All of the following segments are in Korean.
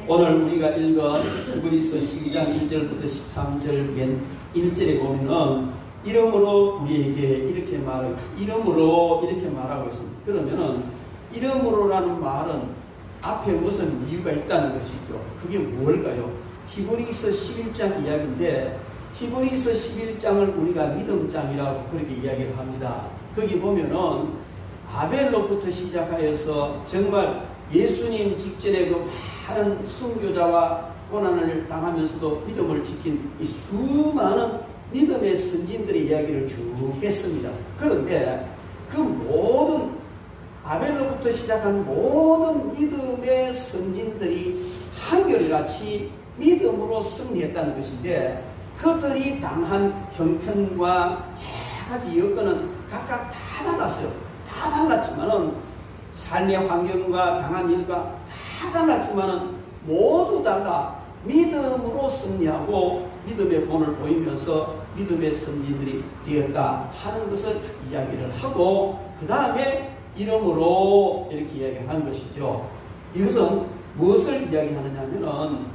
오늘 우리가 읽은 히브리서 12장 1절부터 13절 맨 1절에 보면은 이름으로 우리에게 이렇게 말하고 있습니다. 그러면은 이름으로라는 말은 앞에 무슨 이유가 있다는 것이죠. 그게 뭘까요? 히브리서 11장 이야기인데 히브리서 11장을 우리가 믿음장이라고 그렇게 이야기를 합니다. 거기 보면은 아벨로부터 시작하여서 정말 예수님 직전에 그 많은 순교자와 고난을 당하면서도 믿음을 지킨 이 수많은 믿음의 선진들의 이야기를 쭉 했습니다. 그런데 그 모든 아벨로부터 시작한 모든 믿음의 선진들이 한결같이 믿음으로 승리했다는 것인데 그들이 당한 형편과 여러 가지 여건은 각각 다 달랐어요. 다 달랐지만은 삶의 환경과 당한 일과 다 달랐지만은 모두 다가 믿음으로 승리하고 믿음의 본을 보이면서 믿음의 선진들이 되었다 하는 것을 이야기를 하고 그 다음에 이름으로 이렇게 이야기하는 것이죠. 이것은 무엇을 이야기하느냐면은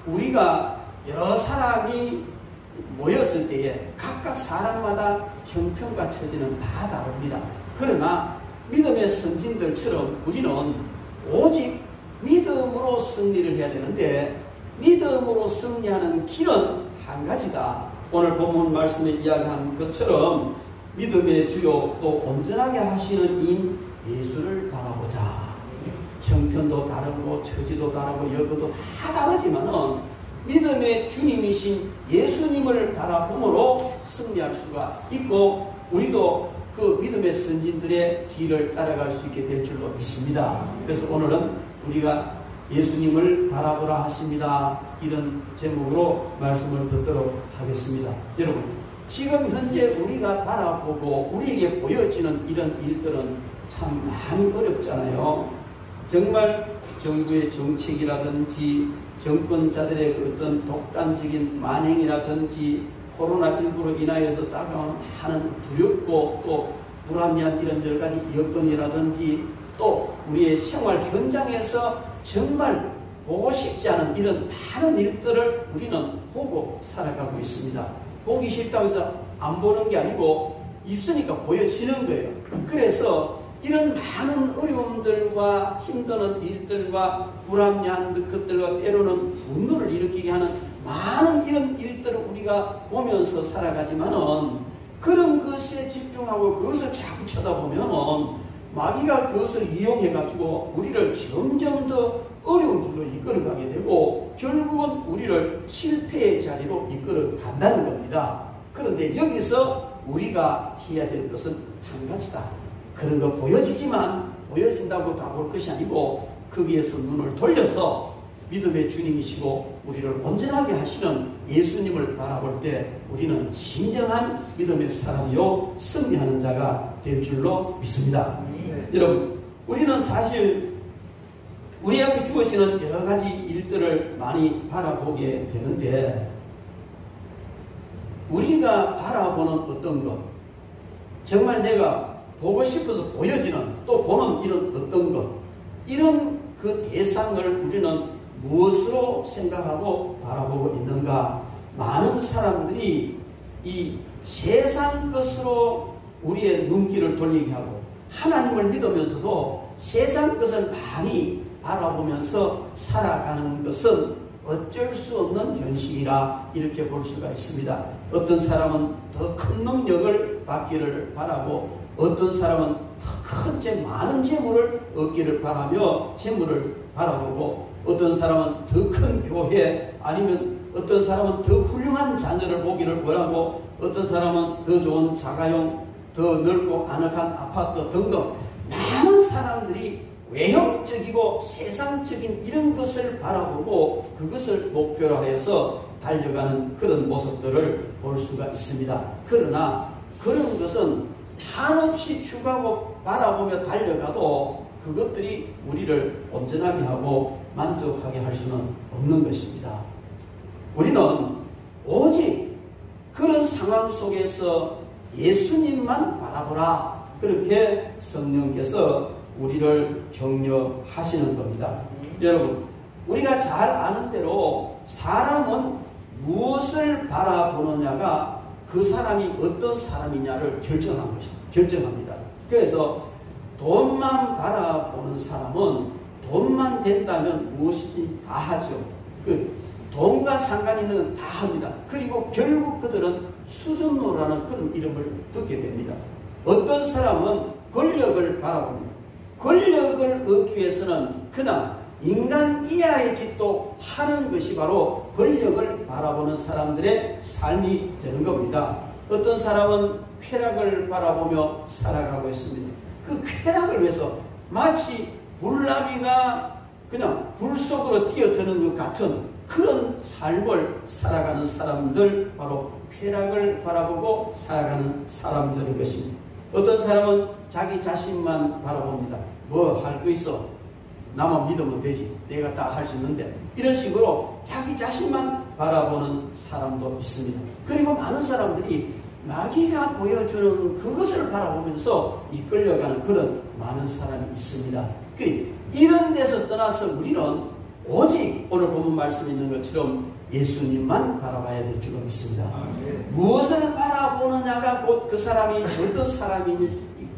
우리가 여러 사람이 모였을 때에 각각 사람마다 형편과 처지는 다 다릅니다. 그러나 믿음의 선진들처럼 우리는 오직 믿음으로 승리를 해야 되는데 믿음으로 승리하는 길은 한 가지다. 오늘 본문 말씀에 이야기한 것처럼 믿음의 주요 또 온전하게 하시는 인 예수를 바라보자. 형편도 다르고 처지도 다르고 여건도 다 다르지만은 믿음의 주님이신 예수님을 바라봄으로 승리할 수가 있고 우리도 그 믿음의 선진들의 뒤를 따라갈 수 있게 될 줄로 믿습니다. 그래서 오늘은 우리가 예수님을 바라보라 하십니다. 이런 제목으로 말씀을 듣도록 하겠습니다. 여러분, 지금 현재 우리가 바라보고 우리에게 보여지는 이런 일들은 참 많이 어렵잖아요. 정말 정부의 정책이라든지 정권자들의 어떤 독단적인 만행이라든지 코로나19로 인하여서 따라오는 많은 두렵고 또 불합리한 이런 여러 가지 여건이라든지 또 우리의 생활 현장에서 정말 보고 싶지 않은 이런 많은 일들을 우리는 보고 살아가고 있습니다. 보기 싫다고 해서 안 보는 게 아니고 있으니까 보여지는 거예요. 그래서 이런 많은 어려움들과 힘드는 일들과 불합리한 것들과 때로는 분노를 일으키게 하는 많은 이런 일들을 우리가 보면서 살아가지만은 그런 것에 집중하고 그것을 자꾸 쳐다보면은 마귀가 그것을 이용해가지고 우리를 점점 더 어려운 길로 이끌어가게 되고 결국은 우리를 실패의 자리로 이끌어 간다는 겁니다. 그런데 여기서 우리가 해야 될 것은 한 가지다. 그런 거 보여지지만 보여진다고 다 볼 것이 아니고 거기에서 눈을 돌려서 믿음의 주님이시고 우리를 온전하게 하시는 예수님을 바라볼 때 우리는 진정한 믿음의 사람이요 승리하는 자가 될 줄로 믿습니다. 여러분, 우리는 사실 우리 앞에 주어지는 여러 가지 일들을 많이 바라보게 되는데 우리가 바라보는 어떤 것, 정말 내가 보고 싶어서 보여지는 또 보는 이런 어떤 것, 이런 그 대상을 우리는 무엇으로 생각하고 바라보고 있는가? 많은 사람들이 이 세상 것으로 우리의 눈길을 돌리게 하고 하나님을 믿으면서도 세상 것을 많이 바라보면서 살아가는 것은 어쩔 수 없는 현실이라 이렇게 볼 수가 있습니다. 어떤 사람은 더 큰 능력을 받기를 바라고 어떤 사람은 더 큰 많은 재물을 얻기를 바라며 재물을 바라보고 어떤 사람은 더 큰 교회 아니면 어떤 사람은 더 훌륭한 자녀를 보기를 원하고 어떤 사람은 더 좋은 자가용 더 넓고 아늑한 아파트 등등 많은 사람들이 외형적이고 세상적인 이런 것을 바라보고 그것을 목표로 하여서 달려가는 그런 모습들을 볼 수가 있습니다. 그러나 그런 것은 한없이 추구하고 바라보며 달려가도 그것들이 우리를 온전하게 하고 만족하게 할 수는 없는 것입니다. 우리는 오직 그런 상황 속에서 예수님만 바라보라. 그렇게 성령께서 우리를 격려하시는 겁니다. 여러분, 우리가 잘 아는 대로 사람은 무엇을 바라보느냐가 그 사람이 어떤 사람이냐를 결정합니다. 그래서 돈만 바라보는 사람은 돈만 된다면 무엇이든지 다 하죠. 돈과 상관 있는 건 다 합니다. 그리고 결국 그들은 수준노라는 그런 이름을 듣게 됩니다. 어떤 사람은 권력을 바라봅니다. 권력을 얻기 위해서는 그냥 인간 이하의 짓도 하는 것이 바로 권력을 바라보는 사람들의 삶이 되는 겁니다. 어떤 사람은 쾌락을 바라보며 살아가고 있습니다. 그 쾌락을 위해서 마치 불나비가 그냥 불 속으로 뛰어드는 것 같은 그런 삶을 살아가는 사람들, 바로 쾌락을 바라보고 살아가는 사람들인 것입니다. 어떤 사람은 자기 자신만 바라봅니다. 뭐 할 거 있어? 나만 믿으면 되지. 내가 다 할 수 있는데. 이런 식으로 자기 자신만 바라보는 사람도 있습니다. 그리고 많은 사람들이 마귀가 보여주는 그것을 바라보면서 이끌려가는 그런 많은 사람이 있습니다. 이런 데서 떠나서 우리는 오직 오늘 본문 말씀에 있는 것처럼 예수님만 바라봐야 될 줄로 믿습니다. 무엇을 바라보느냐가 곧 그 사람이 어떤 사람이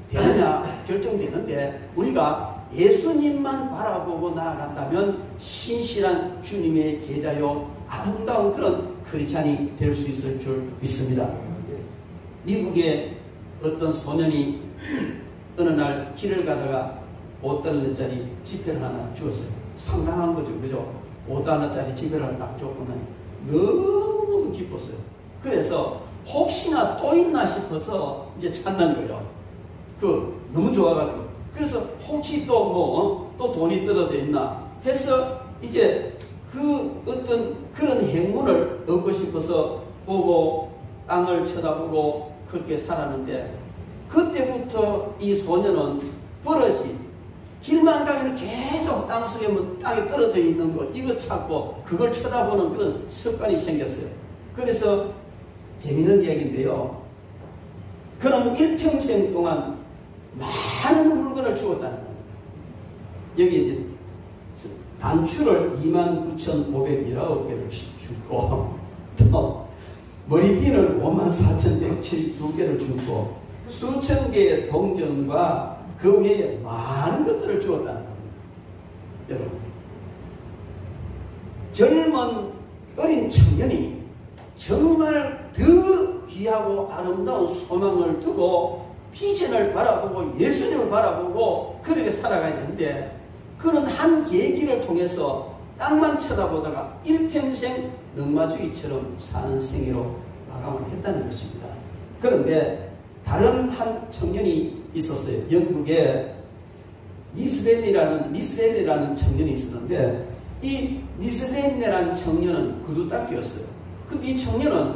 되느냐 결정되는데, 우리가 예수님만 바라보고 나아간다면 신실한 주님의 제자요 아름다운 그런 크리스찬이 될 수 있을 줄 믿습니다. 미국의 어떤 소년이 어느 날 길을 가다가 $5짜리 지폐를 하나 주었어요. 상당한 거죠. 그죠? $5짜리 지폐를 딱 줬구나. 너무 기뻤어요. 그래서 혹시나 또 있나 싶어서 이제 찾는 거예요. 너무 좋아가지고. 그래서 혹시 또 또 돈이 떨어져 있나 해서 이제 어떤 그런 행운을 얻고 싶어서 보고 땅을 쳐다보고 그렇게 살았는데, 그때부터 이 소년은 버릇이 길만 가면 계속 땅속에 땅에 떨어져 있는 거 이거 찾고 그걸 쳐다보는 그런 습관이 생겼어요. 그래서 재미있는 이야기인데요. 그는 일평생 동안 많은 물건을 주었다는 겁니다. 여기 이제 단추를 29,519개를 주고, 또 머리핀을 54,172개를 주고, 수천 개의 동전과 그 외에 많은 것들을 주었다는 겁니다. 여러분, 젊은 어린 청년이 정말 더 귀하고 아름다운 소망을 두고 비전을 바라보고 예수님을 바라보고 그렇게 살아가야 되는데, 그런 한 계기를 통해서 땅만 쳐다보다가 일평생 넉마주기처럼 사는 생애로 마감을 했다는 것입니다. 그런데 다른 한 청년이 있었어요. 영국에 니스벨리라는 청년이 있었는데, 이 니스벨리라는 청년은 구두닦이였어요. 근데 이 청년은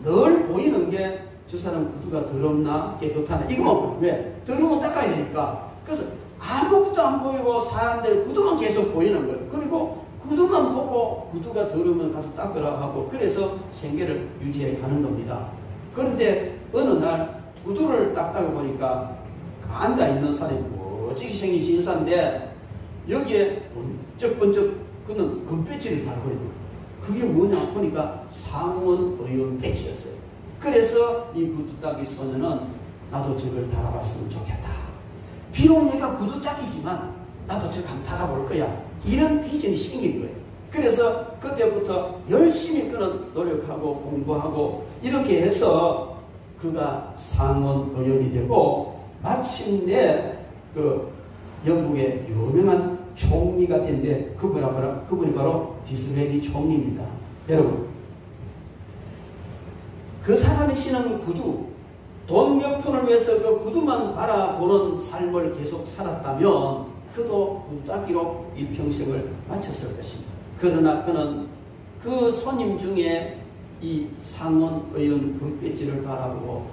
늘 보이는 게 저 사람 구두가 더럽나 깨끗하나 이거만 보여요. 왜? 더러우면 닦아야 되니까. 그래서 아무것도 안 보이고 사람들 구두만 계속 보이는 거예요. 그리고 구두만 보고 구두가 더러우면 가서 닦으라 하고, 그래서 생계를 유지해 가는 겁니다. 그런데 어느 날 구두를 닦다가 보니까 앉아있는 사람이 멋지게 생긴 신사인데 여기에 번쩍번쩍 그는 금배지를 달고 있는 거예요. 그게 뭐냐 보니까 상원 의원 배지였어요. 그래서 이 구두닦이 소년은 나도 저걸 달아봤으면 좋겠다. 비록 내가 구두닦이지만 나도 저거 한번 달아볼 거야. 이런 비전이 생긴 거예요. 그래서 그때부터 열심히 그는 노력하고 공부하고 이렇게 해서 그가 상원 의원이 되고, 마침내 영국의 유명한 총리가 된데 그분이 바로 디스레리 총리입니다. 여러분, 그 사람이 신은 구두, 돈 몇 푼을 위해서 그 구두만 바라보는 삶을 계속 살았다면 그도 구두닦이로 일평생을 마쳤을 것입니다. 그러나 그는 그 손님 중에 이 상원 의원 금배지를 바라보고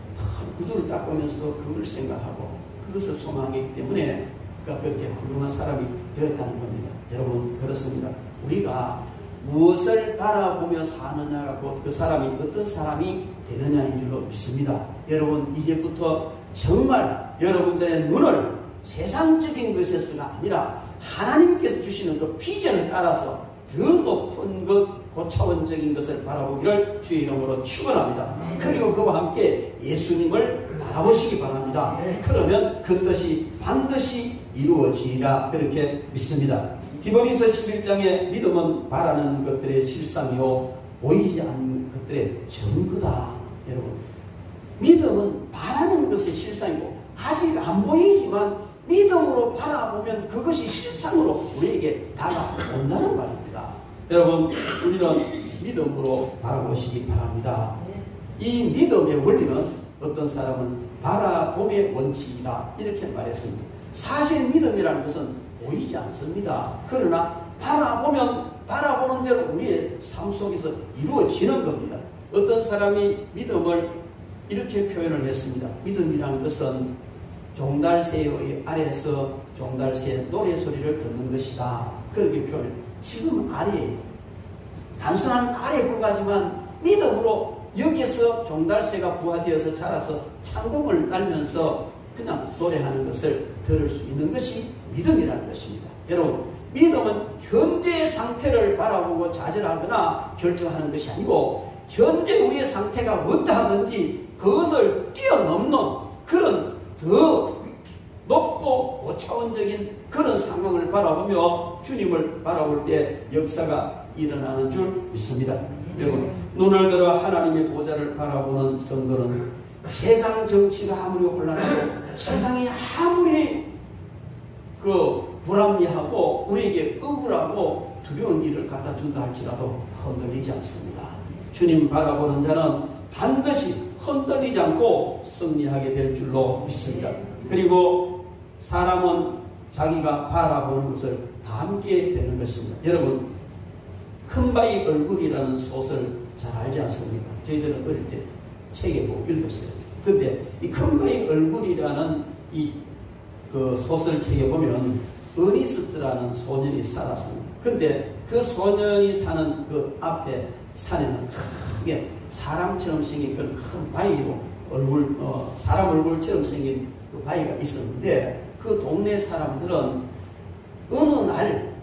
구두를 닦으면서 그걸 생각하고 그것을 소망했기 때문에 그가 그렇게 훌륭한 사람이 되었다는 겁니다. 여러분, 그렇습니다. 우리가 무엇을 바라보며 사느냐가 곧 그 사람이 어떤 사람이 되느냐인 줄로 믿습니다. 여러분, 이제부터 정말 여러분들의 눈을 세상적인 것에서가 아니라 하나님께서 주시는 그 비전을 따라서 더 높은 것, 고차원적인 것을 바라보기를 주의 이름으로 축원합니다. 그리고 그와 함께 예수님을 바라보시기 바랍니다. 그러면 그 뜻이 반드시 이루어지리라 그렇게 믿습니다. 히브리서 11장에 믿음은 바라는 것들의 실상이요 보이지 않는 것들의 증거다. 여러분, 믿음은 바라는 것의 실상이고 아직 안 보이지만 믿음으로 바라보면 그것이 실상으로 우리에게 다가온다는 말입니다. 여러분, 우리는 믿음으로 바라보시기 바랍니다. 이 믿음의 원리는 어떤 사람은 바라봄의 원칙이다 이렇게 말했습니다. 사실 믿음이라는 것은 보이지 않습니다. 그러나 바라보는 대로 우리의 삶 속에서 이루어지는 겁니다. 어떤 사람이 믿음을 이렇게 표현을 했습니다. 믿음이라는 것은 종달새의 아래에서 종달새의 노래소리를 듣는 것이다. 그렇게 표현해요. 지금 아래예요. 단순한 아래에 불과하지만 믿음으로 여기에서 종달새가 부화되어서 자라서 창공을 날면서 그냥 노래하는 것을 들을 수 있는 것이 믿음이라는 것입니다. 여러분, 믿음은 현재의 상태를 바라보고 좌절하거나 결정하는 것이 아니고 현재 우리의 상태가 어떠하든지 그것을 뛰어넘는 그런 더 높고 고차원적인 그런 상황을 바라보며 주님을 바라볼 때 역사가 일어나는 줄 믿습니다. 여러분, 눈을 들어 하나님의 보좌를 바라보는 성도는 세상 정치가 아무리 혼란하고 세상이 아무리 불합리하고 우리에게 억울하고 두려운 일을 갖다 준다 할지라도 흔들리지 않습니다. 주님 바라보는 자는 반드시 흔들리지 않고 승리하게 될 줄로 믿습니다. 그리고 사람은 자기가 바라보는 것을 닮게 되는 것입니다. 여러분, 큰바위 얼굴이라는 소설 잘 알지 않습니까? 저희들은 어릴 때 책에 보고 읽었어요. 근데 이 큰바위 얼굴이라는 그 소설책에 보면 어니스트라는 소년이 살았습니다. 근데 그 소년이 사는 그 앞에 산에는 크게 사람처럼 생긴 그런 큰 바위로 사람 얼굴처럼 생긴 그 바위가 있었는데 그 동네 사람들은 어느 날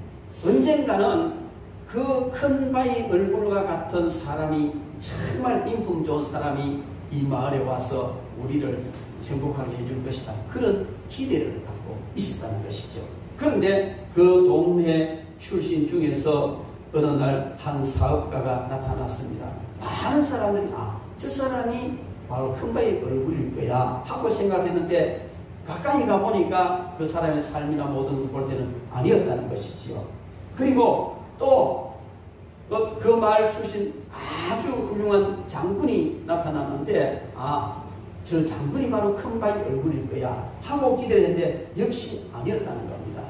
언젠가는 그 큰 바위 얼굴과 같은 사람이 정말 인품 좋은 사람이 이 마을에 와서 우리를 행복하게 해줄 것이다. 그런 기대를 갖고 있었다는 것이죠. 그런데 그 동네 출신 중에서 어느 날 한 사업가가 나타났습니다. 많은 사람들이 저 사람이 바로 큰바위 얼굴일 거야 하고 생각했는데 가까이 가보니까 그 사람의 삶이나 모든 것을 볼 때는 아니었다는 것이지요. 그리고 또 그 마을 출신 아주 훌륭한 장군이 나타났는데 저 장군이 바로 큰바위 얼굴일 거야 하고 기대를 했는데 역시 아니었다는 겁니다.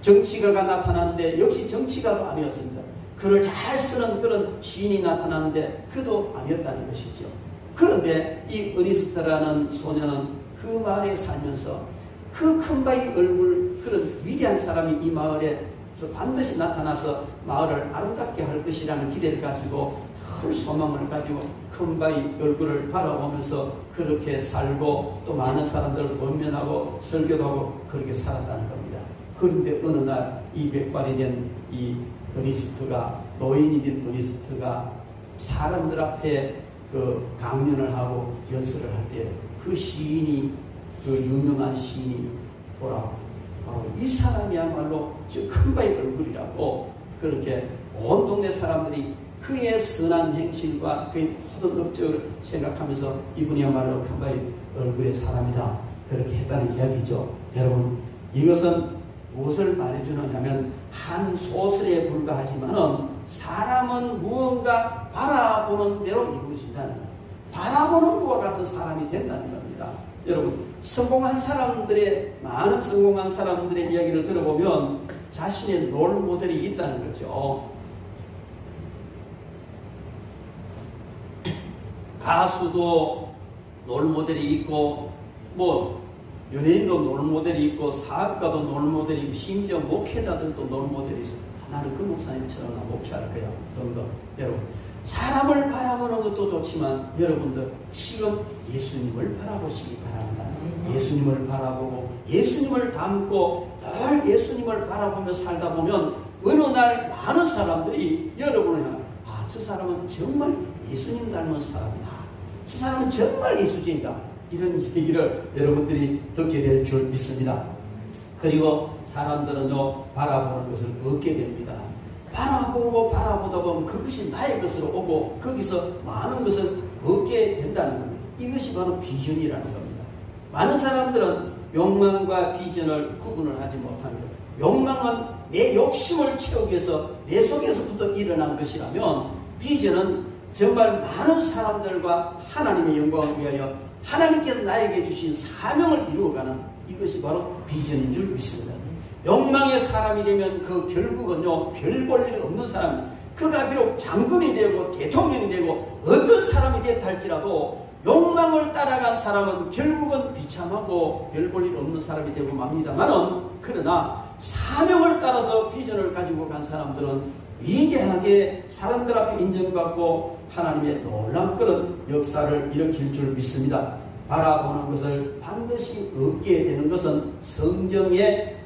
정치가가 나타났는데 역시 정치가도 아니었습니다. 글을 잘 쓰는 그런 시인이 나타났는데 그도 아니었다는 것이죠. 그런데 이 어니스트라는 소녀는 그 마을에 살면서 그 큰바위 얼굴 그런 위대한 사람이 이 마을에 반드시 나타나서 마을을 아름답게 할 것이라는 기대를 가지고 큰 소망을 가지고 큰바위 얼굴을 바라보면서 그렇게 살고 또 많은 사람들을 권면하고 설교도 하고 그렇게 살았다는 겁니다. 그런데 어느 날 이 백발이 된 이 어니스트가 노인이 된 어니스트가 사람들 앞에 그 강연을 하고 연설을 할 때 그 시인이 그 유명한 시인이 보라고 이 사람이야말로 저 큰바위 얼굴이라고 그렇게 온 동네 사람들이 그의 선한 행실과 그의 모든 업적을 생각하면서 이분이야말로 큰바위 얼굴의 사람이다 그렇게 했다는 이야기죠. 여러분, 이것은 무엇을 말해주느냐면 한 소설에 불과하지만은 사람은 무언가 바라보는 대로 이루어진다는 거예요. 바라보는 것과 같은 사람이 된다는 겁니다. 여러분, 많은 성공한 사람들의 이야기를 들어보면 자신의 롤 모델이 있다는 거죠. 가수도 롤 모델이 있고, 연예인도 롤 모델이 있고, 사업가도 롤 모델이 있고, 심지어 목회자들도 롤 모델이 있어. 나는 그 목사님처럼 나 목회할 거야. 등등. 여러분, 사람을 바라보는 것도 좋지만 여러분들 지금 예수님을 바라보시기 바랍니다. 예수님을 바라보고 예수님을 닮고 늘 예수님을 바라보며 살다 보면 어느 날 많은 사람들이 여러분을 향해 저 사람은 정말 예수님 닮은 사람이다. 저 사람은 정말 예수쟁이다. 이런 얘기를 여러분들이 듣게 될 줄 믿습니다. 그리고 사람들은요 바라보는 것을 얻게 됩니다. 바라보다 보면 그것이 나의 것으로 오고 거기서 많은 것을 얻게 된다는 겁니다. 이것이 바로 비전이라는 겁니다. 많은 사람들은 욕망과 비전을 구분을 하지 못합니다. 욕망은 내 욕심을 채우기 위해서 내 속에서부터 일어난 것이라면 비전은 정말 많은 사람들과 하나님의 영광을 위하여 하나님께서 나에게 주신 사명을 이루어가는 이것이 바로 비전인 줄 믿습니다. 욕망의 사람이 되면 그 결국은요 별 볼 일 없는 사람, 그가 비록 장군이 되고 대통령이 되고 어떤 사람이 됐다 할지라도 욕망을 따라간 사람은 결국은 비참하고 별 볼 일 없는 사람이 되고 맙니다만은, 그러나 사명을 따라서 비전을 가지고 간 사람들은 위대하게 사람들 앞에 인정받고 하나님의 놀라운 그런 역사를 일으킬 줄 믿습니다. 바라보는 것을 반드시 얻게 되는 것은 성경의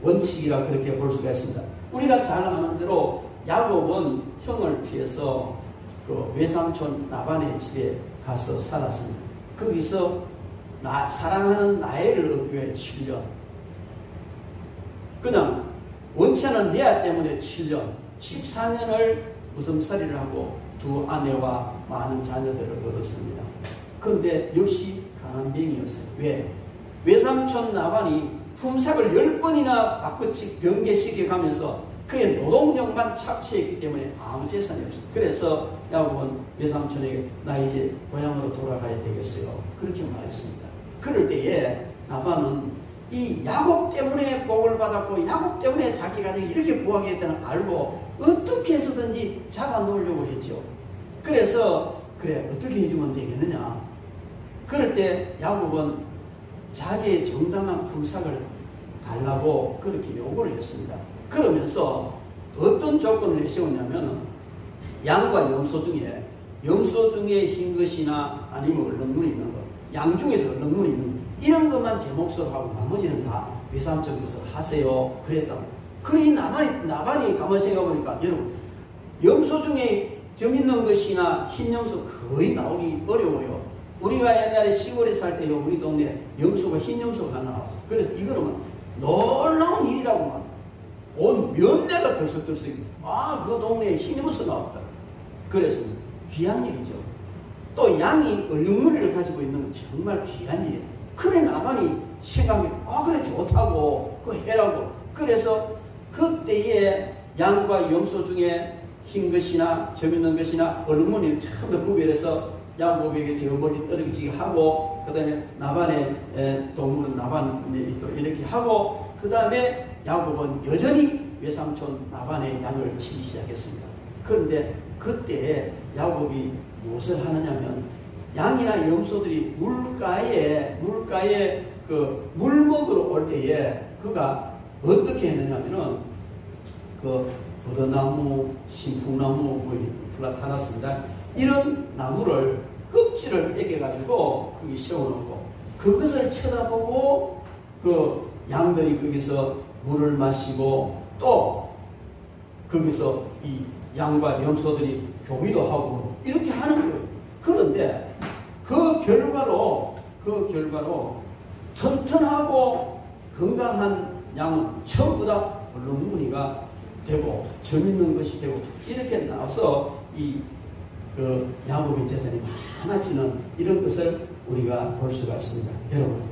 원칙이라 그렇게 볼 수가 있습니다. 우리가 잘 아는 대로 야곱은 형을 피해서 그 외삼촌 라반의 집에 가서 살았습니다. 거기서 사랑하는 라헬을 얻기 위해 7년, 그냥 원치 않은 레아 때문에 7년, 14년을 무섬살이를 하고 두 아내와 많은 자녀들을 얻었습니다. 그런데 역시 강한 병이었어요. 왜? 외삼촌 라반이 품삯을 10번이나 바꿔치 변개시켜 가면서 그의 노동력만 착취했기 때문에 아무 재산이 없어요. 그래서 야곱은 외삼촌에게 나 이제 고향으로 돌아가야 되겠어요. 그렇게 말했습니다. 그럴 때에 라반은 이 야곱 때문에 복을 받았고 야곱 때문에 자기 가정이 이렇게 부하게 했다는 알고 어떻게 해서든지 잡아놓으려고 했죠. 그래서 그래 어떻게 해주면 되겠느냐. 그럴 때 야곱은 자기의 정당한 품삯을 달라고 그렇게 요구를 했습니다. 그러면서 어떤 조건을 내세웠냐면 양과 염소 중에 흰 것이나 아니면 얼룩무늬 있는 것, 양 중에서 얼룩무늬 있는 것, 이런 것만 제 몫으로 하고 나머지는 다 외삼촌 것을 하세요. 그랬다고. 그러니 나반이 가만히 생각해보니까 여러분 염소 중에 점 있는 것이나 흰 염소 거의 나오기 어려워요. 우리가 옛날에 시골에 살 때요 우리 동네 염소가 흰 염소가 하나 나왔어. 그래서 이거는 놀라운 일이라고만 온 면내가 들썩들썩 그 동네에 흰 염소 나왔다. 그래서 귀한 일이죠. 또 양이 얼룩무늬를 가지고 있는 건 정말 귀한 일이에요. 그래 나만이 생각해 그래 좋다고 그 해라고. 그래서 그때에 양과 염소 중에 흰 것이나 점 있는 것이나 얼룩무늬를 처음 더 구별해서 야곱에게 저 멀리 떨어지게 하고, 그 다음에 나반의 동물은 나반에 있도록 이렇게 하고, 그 다음에 야곱은 여전히 외삼촌 나반의 양을 치기 시작했습니다. 그런데 그때 야곱이 무엇을 하느냐면 양이나 염소들이 물가에 그 물 먹으러 올 때에 그가 어떻게 했느냐면은 그 버드나무, 신풍나무, 플라타나스입니다. 이런 나무를 껍질을 애겨가지고 거기 세워놓고 그것을 쳐다보고 그 양들이 거기서 물을 마시고 또 거기서 이 양과 염소들이 교미도 하고 이렇게 하는 거예요. 그런데 그 결과로 튼튼하고 건강한 양은 전부 다 얼룩무늬가 되고 점 있는 것이 되고 이렇게 나와서 야곱의 재산이 많아지는 이런 것을 우리가 볼 수가 있습니다. 여러분,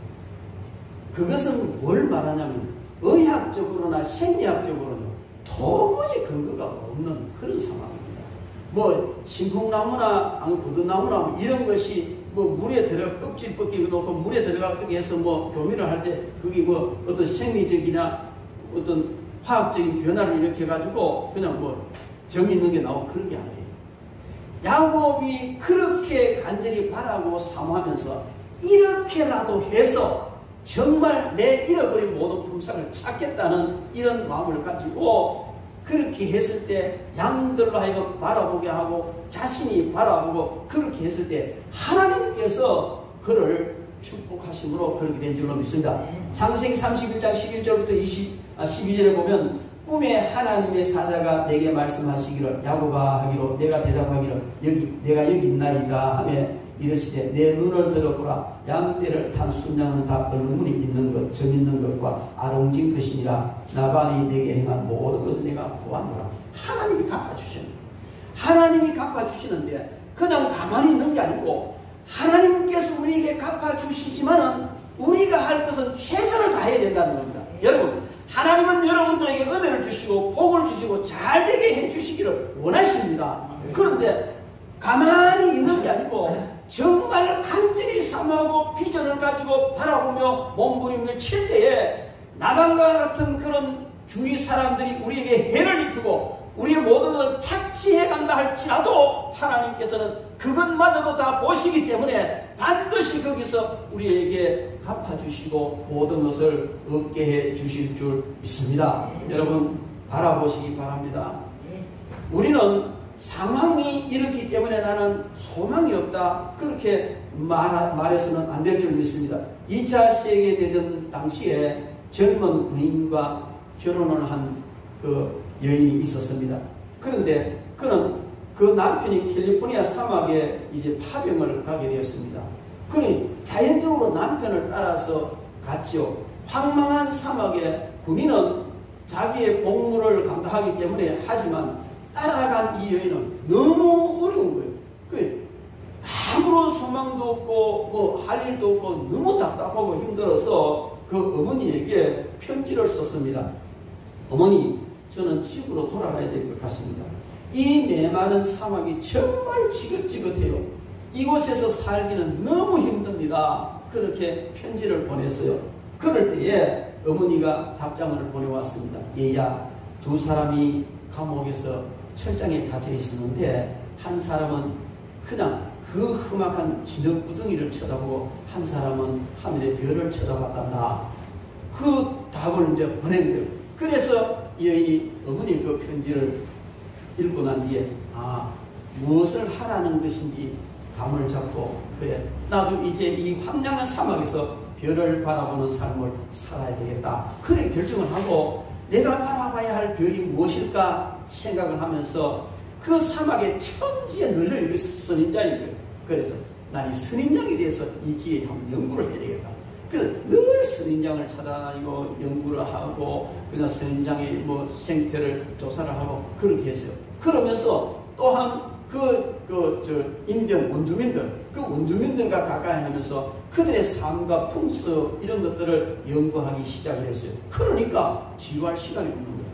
그것은 뭘 말하냐면 의학적으로나 생리학적으로는 도무지 근거가 없는 그런 상황입니다. 뭐 신풍나무나 버드나무나 이런 것이 뭐 물에 들어가 껍질 벗기고 놓고 물에 들어가게 해서 뭐 교미를 할 때 그게 뭐 어떤 생리적이나 어떤 화학적인 변화를 일으켜가지고 그냥 뭐 정 있는 게 나오고 그런 게 아니에요. 야곱이 그렇게 간절히 바라고 사모하면서 이렇게라도 해서 정말 내 잃어버린 모든 품삯을 찾겠다는 이런 마음을 가지고 그렇게 했을 때 양들로 하여금 바라보게 하고 자신이 바라보고 그렇게 했을 때 하나님께서 그를 축복하심으로 그렇게 된 줄로 믿습니다. 창세기 31장 11절부터 12절에 보면 꿈에 하나님의 사자가 내게 말씀하시기를 야곱아 하기로 내가 대답하기를 내가 여기 있나이다 하며 이르시되 내 눈을 들어보라 양떼를 탄 순양은 다 얼룩무늬 있는 것 점 있는 것과 아롱진 것이니라 나반이 내게 행한 모든 것을 내가 보았노라. 하나님이 갚아주시는 하나님이 갚아주시는데 그냥 가만히 있는 게 아니고 하나님께서 우리에게 갚아주시지만은 우리가 할 것은 최선을 다해야 된다는 겁니다. 여러분 하나님은 여러분들에게 은혜를 주시고 복을 주시고 잘되게 해주시기를 원하십니다. 그런데 가만히 있는 게 아니고 정말 간절히 사모하고 비전을 가지고 바라보며 몸부림을 칠 때에 나방과 같은 그런 주위 사람들이 우리에게 해를 입히고 우리의 모든 것을 착취해 간다 할지라도 하나님께서는 그것마저도 다 보시기 때문에 반드시 거기서 우리에게 갚아주시고 모든 것을 얻게 해 주실 줄 믿습니다. 여러분 바라보시기 바랍니다. 우리는 상황이 이렇기 때문에 나는 소망이 없다 그렇게 말해서는 안 될 줄 믿습니다. 2차 세계대전 당시에 젊은 군인과 결혼을 한 그 여인이 있었습니다. 그런데 그는 그 남편이 캘리포니아 사막에 이제 파병을 가게 되었습니다. 그러니 자연적으로 남편을 따라서 갔죠. 황망한 사막에 군인은 자기의 복무를 감당하기 때문에 하지만 따라간 이 여인은 너무 어려운 거예요. 아무런 소망도 없고 뭐 할 일도 없고 너무 답답하고 힘들어서 그 어머니에게 편지를 썼습니다. 어머니, 저는 집으로 돌아가야 될 것 같습니다. 이 메마른 사막이 정말 지긋지긋해요. 이곳에서 살기는 너무 힘듭니다. 그렇게 편지를 보냈어요. 그럴 때에 어머니가 답장을 보내왔습니다. 얘야, 두 사람이 감옥에서 철장에 갇혀 있었는데 한 사람은 그냥 그 험악한 진흙구덩이를 쳐다보고 한 사람은 하늘의 별을 쳐다봤단다. 그 답을 이제 보낸 거예요. 그래서 이 여인이 어머니 그 편지를 읽고 난 뒤에 무엇을 하라는 것인지 감을 잡고 그래 나도 이제 이 황량한 사막에서 별을 바라보는 삶을 살아야 되겠다. 그래 결정을 하고 내가 바라봐야 할 별이 무엇일까 생각을 하면서 그 사막의 천지에 널려 있는 선인장인 거예요. 그래서 나 이 선인장에 대해서 이 기회에 한번 연구를 해야 되겠다. 그래서 늘 선인장을 찾아다니고 연구를 하고 그냥 선인장의 뭐 생태를 조사를 하고 그렇게 했어요. 그러면서 또한 인디언 원주민들과 가까이 하면서 그들의 삶과 풍습 이런 것들을 연구하기 시작을 했어요. 그러니까 지루할 시간이 없는 거예요.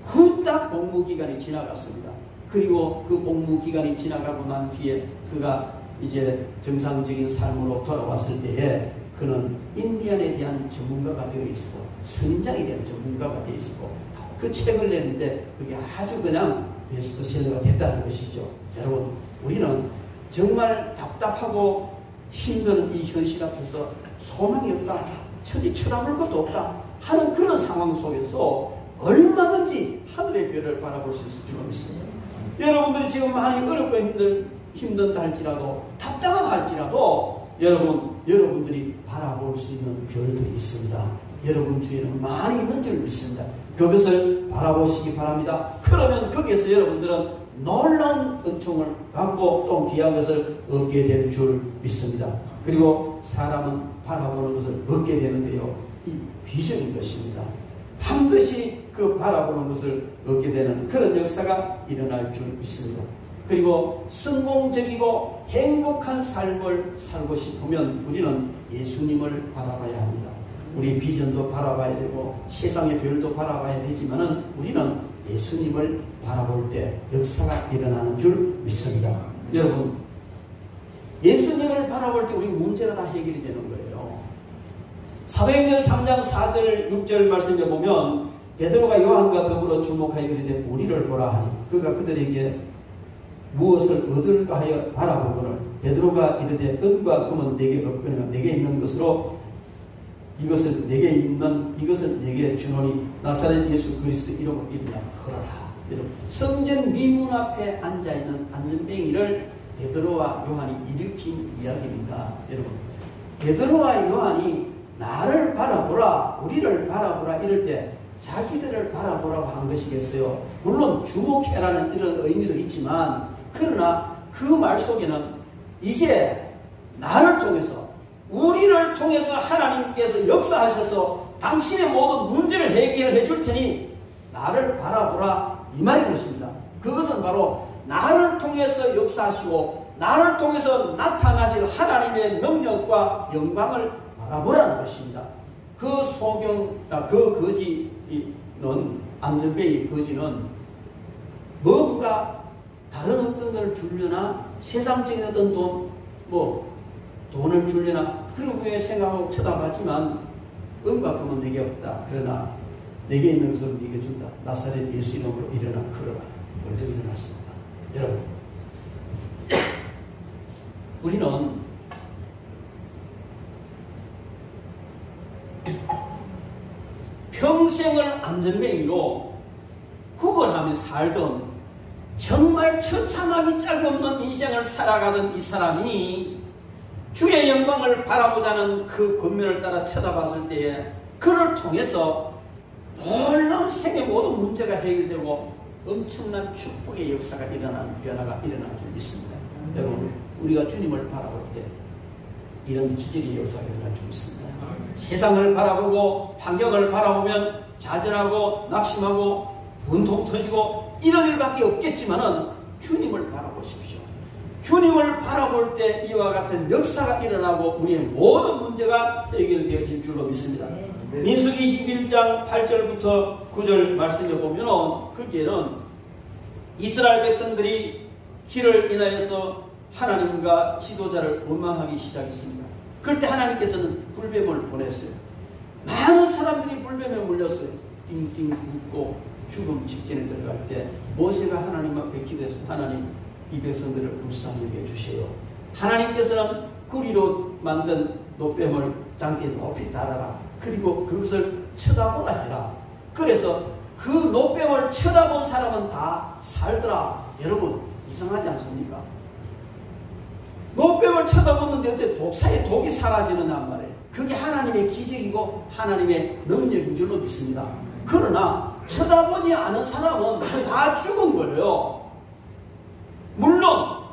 후딱 복무기간이 지나갔습니다. 그리고 그 복무기간이 지나가고 난 뒤에 그가 이제 정상적인 삶으로 돌아왔을 때에 그는 인디안에 대한 전문가가 되어 있었고 선인장에 대한 전문가가 되어 있었고 그 책을 냈는데 그게 아주 그냥 베스트셀러가 됐다는 것이죠. 여러분 우리는 정말 답답하고 힘든 이 현실 앞에서 소망이 없다, 천지 쳐다볼 것도 없다 하는 그런 상황 속에서 얼마든지 하늘의 별을 바라볼 수 있을 줄 믿습니다. 여러분들이 지금 많이 어렵고 힘든다 할지라도 답답하다 할지라도 여러분들이 바라볼 수 있는 별들이 있습니다. 여러분 주위에는 많이 있는 줄 믿습니다. 그것을 바라보시기 바랍니다. 그러면 거기에서 여러분들은 놀라운 은총을 받고 또 귀한 것을 얻게 될 줄 믿습니다. 그리고 사람은 바라보는 것을 얻게 되는데요. 이 비전인 것입니다. 반드시 그 바라보는 것을 얻게 되는 그런 역사가 일어날 줄 믿습니다. 그리고 성공적이고 행복한 삶을 살고 싶으면 우리는 예수님을 바라봐야 합니다. 우리 비전도 바라봐야 되고 세상의 별도 바라봐야 되지만은 우리는 예수님을 바라볼 때 역사가 일어나는 줄 믿습니다. 여러분 예수님을 바라볼 때 우리 문제가 다 해결이 되는 거예요. 사도행전 3장 4절 6절 말씀에 보면 베드로가 요한과 더불어 주목하여 이르되 우리를 보라 하니 그가 그들에게 무엇을 얻을까 하여 바라보거늘 베드로가 이르되 은과 금은 내게 없거니와 내게 있는 것으로 이것은 내게 주노니 나사렛 예수 그리스도 이름으로 이르나 걸어라. 여러분 성전 미문 앞에 앉아있는 안전뱅이를 베드로와 요한이 일으킨 이야기입니다. 여러분 베드로와 요한이 나를 바라보라, 우리를 바라보라 이럴 때 자기들을 바라보라고 한 것이겠어요. 물론 주목해라는 이런 의미도 있지만, 그러나 그 말 속에는 이제 나를 통해서, 우리를 통해서 하나님께서 역사하셔서 당신의 모든 문제를 해결해 줄 테니 나를 바라보라, 이 말인 것입니다. 그것은 바로 나를 통해서 역사하시고 나를 통해서 나타나실 하나님의 능력과 영광을 바라보라는 것입니다. 그 그 거지는, 안전뱅이 거지는 뭔가 다른 어떤 걸 주려나, 세상적인 어떤 돈을 주려나, 그런 후에 생각하고 쳐다봤지만 은과 금은 내게 없다. 그러나 내게 있는 것을 네게 준다. 나사렛 예수 이름으로 일어나 걸어라. 오늘도 일어났습니다. 여러분, 우리는 평생을 안전뱅이로 구걸하며 살던 정말 처참하기 짝이 없는 인생을 살아가던 이 사람이 주의 영광을 바라보자는 그 권면을 따라 쳐다봤을 때에 그를 통해서 놀라운 생의 모든 문제가 해결되고 엄청난 축복의 역사가 일어나는, 변화가 일어나는 줄 믿습니다. 여러분, 우리가 주님을 바라볼 때 이런 기적의 역사가 일어날 줄 믿습니다. 세상을 바라보고 환경을 바라보면 좌절하고 낙심하고 분통 터지고 이런 일밖에 없겠지만은 주님을 바라보십시오. 주님을 바라볼 때 이와 같은 역사가 일어나고 우리의 모든 문제가 해결되어질 줄로 믿습니다. 민수기 21장 8절부터 9절 말씀을 보면 거기에는 이스라엘 백성들이 길을 인하여서 하나님과 지도자를 원망하기 시작했습니다. 그럴 때 하나님께서는 불뱀을 보냈어요. 많은 사람들이 불뱀에 물렸어요. 띵띵 굶고 죽음 직전에 들어갈 때 모세가 하나님 앞에 기도해서 하나님, 이 백성들을 불쌍히 여겨주세요. 하나님께서는 구리로 만든 노뱀을 장대에 높이 달아라. 그리고 그것을 쳐다보라 해라. 그래서 그 노뱀을 쳐다본 사람은 다 살더라. 여러분, 이상하지 않습니까? 노뱀을 쳐다보는데 어때 독사의 독이 사라지느냐 말이에요. 그게 하나님의 기적이고 하나님의 능력인 줄로 믿습니다. 그러나 쳐다보지 않은 사람은 다 죽은 거예요. 물론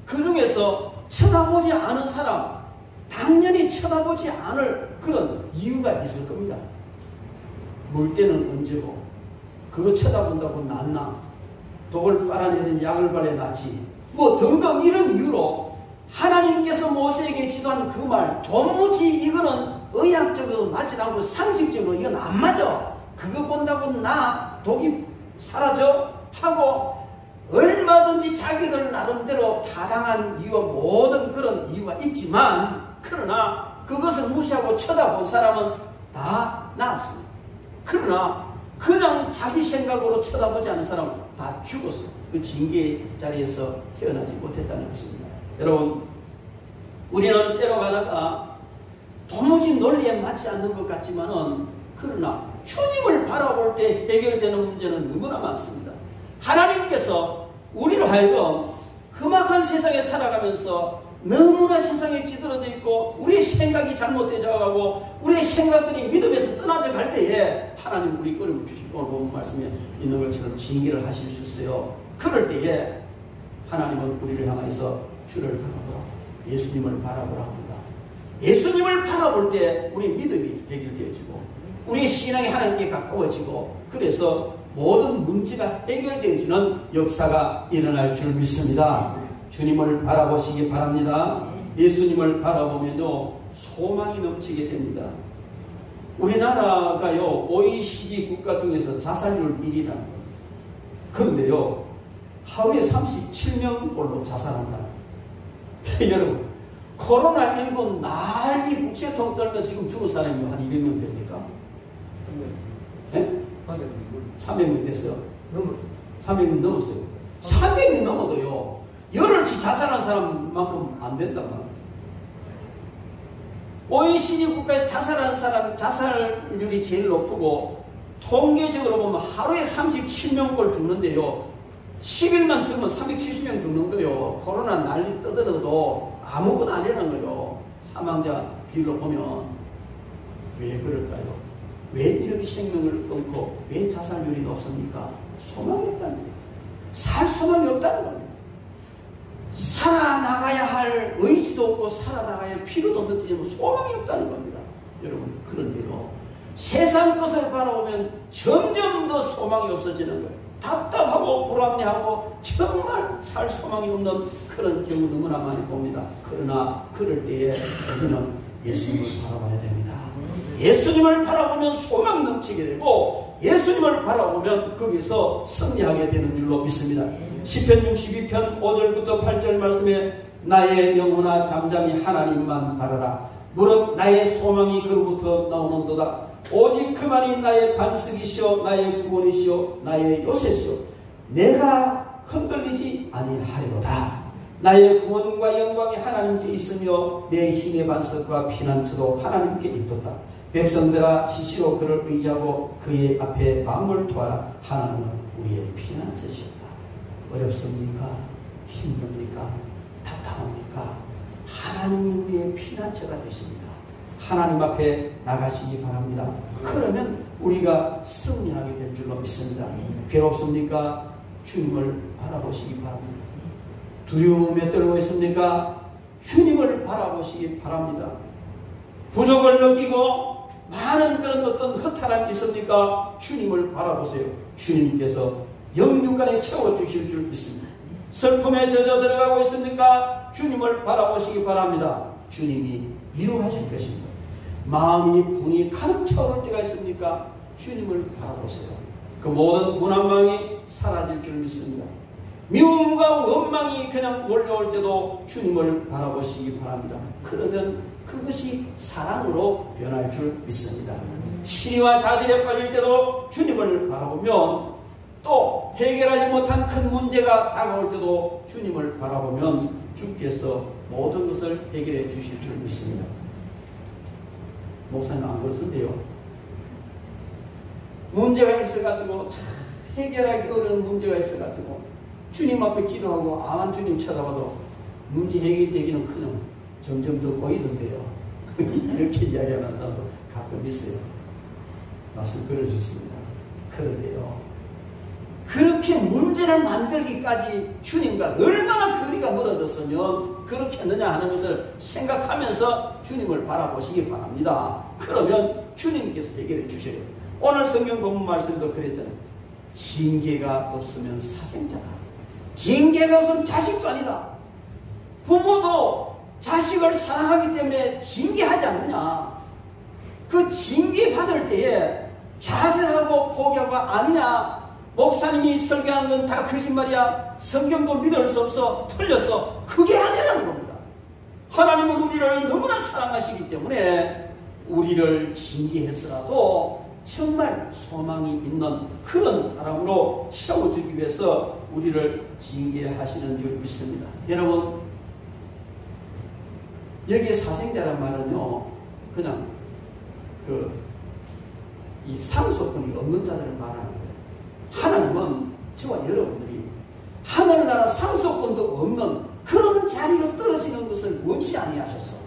그 중에서 쳐다보지 않은 사람, 당연히 쳐다보지 않을 그런 이유가 있을 겁니다. 물때는 언제고, 그거 쳐다본다고 낫나, 독을 빨아내는 약을 발에 낫지, 뭐 등등 이런 이유로 하나님께서 모세에게 지도한 그 말, 도무지 이거는 의학적으로 맞지 않고 상식적으로 이건 안 맞아, 그거 본다고 나 독이 사라져 하고 얼마든지 자기들 나름대로 타당한 이유와 모든 그런 이유가 있지만, 그러나 그것을 무시하고 쳐다본 사람은 다 나았습니다. 그러나 그냥 자기 생각으로 쳐다보지 않은 사람은 다 죽었어. 그 징계의 자리에서 헤어나지 못했다는 것입니다. 여러분, 우리는 때로 가다가 도무지 논리에 맞지 않는 것 같지만은, 그러나 주님을 바라볼 때 해결되는 문제는 너무나 많습니다. 하나님께서 우리를 하여금 험악한 세상에 살아가면서 너무나 세상에 찌들어져 있고 우리의 생각이 잘못되어 가고 우리의 생각들이 믿음에서 떠나져 갈 때에 하나님 우리 어려움을 주시고, 오늘 본 말씀에 있는 것처럼 징계를 하실 수 있어요. 그럴 때에 하나님은 우리를 향해서 주를 바라보라, 예수님을 바라보라 합니다. 예수님을 바라볼 때 우리 믿음이 해결되어지고 우리의 신앙이 하나님께 가까워지고, 그래서 모든 문제가 해결되어지는 역사가 일어날 줄 믿습니다. 주님을 바라보시기 바랍니다. 예수님을 바라보면요 소망이 넘치게 됩니다. 우리나라가요 OECD 국가 중에서 자살률 1위라는 거예요. 그런데요 하루에 37명꼴로 자살한다. 여러분, 코로나19 난리 국세통 떨면 지금 죽은 사람이 한 200명 됩니까? 네? 300명 됐어요. 300명 넘었어요. 300명 넘어도요 열흘치 자살한 사람만큼 안 된단 말이에요. OECD 국가에서 자살하는 사람 자살률이 제일 높고, 통계적으로 보면 하루에 37명꼴 죽는데요 10일만 죽으면 370명 죽는 거예요. 코로나 난리 떠들어도 아무것도 안 일어난 거예요. 사망자 비율로 보면. 왜 그럴까요? 왜 이렇게 생명을 끊고 왜 자살률이 높습니까? 소망이 없다는 거예요. 살 소망이 없다는 겁니다. 살아나가야 할 의지도 없고 살아나가야 할 필요도 느끼지만 소망이 없다는 겁니다. 여러분, 그런데요, 세상 것을 바라보면 점점 더 소망이 없어지는 거예요. 답답하고 불합리하고 정말 살 소망이 없는 그런 경우 너무나 많이 봅니다. 그러나 그럴 때에 우리는 예수님을 바라봐야 됩니다. 예수님을 바라보면 소망이 넘치게 되고 예수님을 바라보면 거기서 승리하게 되는 줄로 믿습니다. 시편 62편 5절부터 8절 말씀에 나의 영혼아 잠잠히 하나님만 바라라. 무릇 나의 소망이 그로부터 나오는도다. 오직 그만이 나의 반석이시오 나의 구원이시오 나의 요새시오 내가 흔들리지 아니하리로다. 나의 구원과 영광이 하나님께 있으며 내 힘의 반석과 피난처도 하나님께 있도다. 백성들아 시시로 그를 의지하고 그의 앞에 마음을 토하라. 하나님은 우리의 피난처시옵다. 어렵습니까? 힘듭니까? 답답합니까? 하나님이 우리의 피난처가 되십니다. 하나님 앞에 나가시기 바랍니다. 그러면 우리가 승리하게 될 줄로 믿습니다. 괴롭습니까? 주님을 바라보시기 바랍니다. 두려움에 떨고 있습니까? 주님을 바라보시기 바랍니다. 부족을 느끼고 많은 그런 어떤 허탈함이 있습니까? 주님을 바라보세요. 주님께서 영육간에 채워주실 줄 믿습니다. 슬픔에 젖어 들어가고 있습니까? 주님을 바라보시기 바랍니다. 주님이 위로하실 것입니다. 마음이 분이 가득 차오를 때가 있습니까? 주님을 바라보세요. 그 모든 분한망이 사라질 줄 믿습니다. 미움과 원망이 그냥 몰려올 때도 주님을 바라보시기 바랍니다. 그러면 그것이 사랑으로 변할 줄 믿습니다. 시리와 자질에 빠질 때도 주님을 바라보면, 또 해결하지 못한 큰 문제가 다가올 때도 주님을 바라보면 주께서 모든 것을 해결해 주실 줄 믿습니다. 목사님 안 그렇던데요. 문제가 있어가지고 해결하기 어려운 문제가 있어가지고 주님 앞에 기도하고 아만 주님 쳐다봐도 문제 해결되기는 그냥 점점 더 보이던데요. 이렇게 이야기하는 사람도 가끔 있어요. 말씀 그려주셨습니다. 그런데요, 그렇게 문제를 만들기까지 주님과 얼마나 거리가 멀어졌으면 그렇게 했느냐 하는 것을 생각하면서 주님을 바라보시기 바랍니다. 그러면 주님께서 해결해 주셔야 돼요. 오늘 성경 본문 말씀도 그랬잖아요. 징계가 없으면 사생자다. 징계가 없으면 자식도 아니다. 부모도 자식을 사랑하기 때문에 징계하지 않느냐. 그 징계 받을 때에 좌절하고 포기하고 아니야, 목사님이 설교하는 건 다 거짓말이야, 성경도 믿을 수 없어, 틀렸어, 그게 아니라는 겁니다. 하나님은 우리를 너무나 사랑하시기 때문에 우리를 징계해서라도 정말 소망이 있는 그런 사람으로 세워주기 위해서 우리를 징계하시는 줄 믿습니다. 여러분, 여기에 사생자란 말은요, 그냥 이 상속권이 없는 자들을 말하는 거예요. 하나님은 저와 여러분들이 하늘나라 상속권도 없는 그런 자리로 떨어지는 것을 원치 아니하셨어.